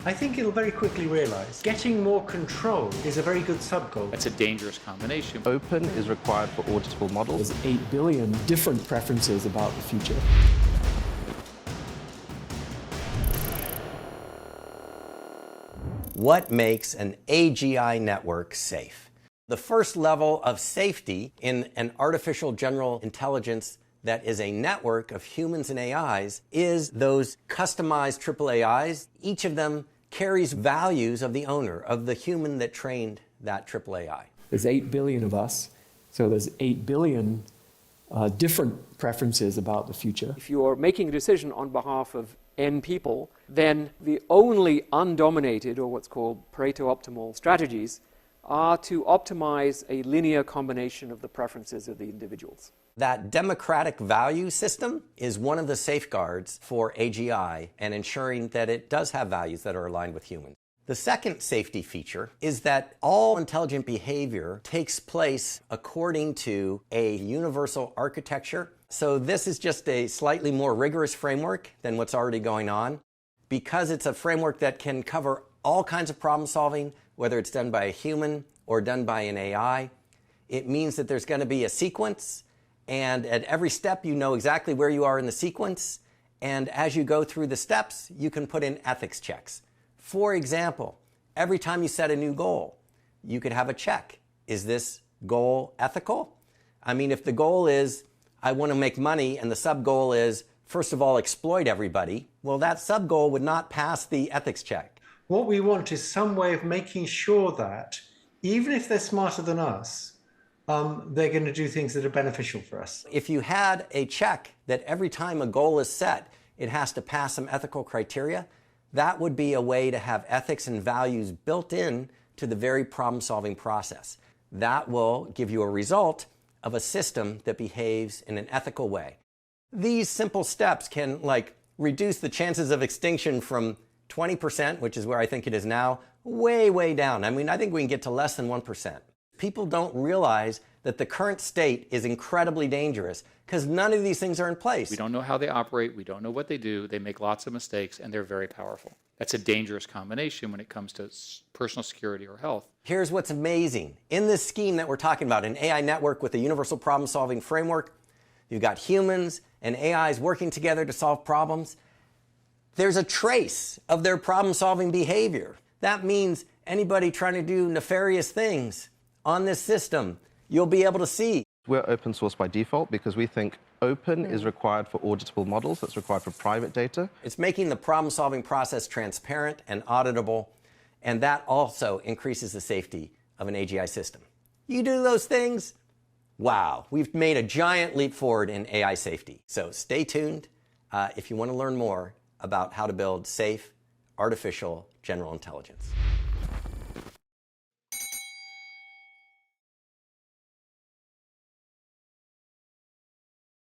I think it'll very quickly realize getting more control is a very good subgoal. That's a dangerous combination. Open is required for auditable models. There's 8 billion different preferences about the future. What makes an AGI network safe? The first level of safety in an artificial general intelligence that is a network of humans and AIs is those customized AAAIs. Each of them carries values of the owner, of the human that trained that AAAI. There's 8 billion of us, so there's 8 billion different preferences about the future. If you're making a decision on behalf of N people, then the only undominated, or what's called Pareto-optimal strategies, are to optimize a linear combination of the preferences of the individuals. That democratic value system is one of the safeguards for AGI and ensuring that it does have values that are aligned with humans. The second safety feature is that all intelligent behavior takes place according to a universal architecture. So this is just a slightly more rigorous framework than what's already going on. Because it's a framework that can cover all kinds of problem solving, whether it's done by a human or done by an AI, it means that there's going to be a sequence, and at every step you know exactly where you are in the sequence, and as you go through the steps, you can put in ethics checks. For example, every time you set a new goal, you could have a check. Is this goal ethical? I mean, if the goal is, I want to make money, and the sub-goal is, first of all, exploit everybody, well, that sub-goal would not pass the ethics check. What we want is some way of making sure that, even if they're smarter than us, they're going to do things that are beneficial for us. If you had a check that every time a goal is set, it has to pass some ethical criteria, that would be a way to have ethics and values built in to the very problem-solving process. That will give you a result of a system that behaves in an ethical way. These simple steps can reduce the chances of extinction from 20%, which is where I think it is now, way, way down. I mean, I think we can get to less than 1%. People don't realize that the current state is incredibly dangerous because none of these things are in place. We don't know how they operate. We don't know what they do. They make lots of mistakes, and they're very powerful. That's a dangerous combination when it comes to personal security or health. Here's what's amazing. In this scheme that we're talking about, an AI network with a universal problem-solving framework, you've got humans and AIs working together to solve problems. There's a trace of their problem-solving behavior. That means anybody trying to do nefarious things on this system, you'll be able to see. We're open source by default because we think open is required for auditable models. That's required for private data. It's making the problem-solving process transparent and auditable, and that also increases the safety of an AGI system. You do those things, wow, we've made a giant leap forward in AI safety. So stay tuned if you want to learn more about how to build safe artificial general intelligence.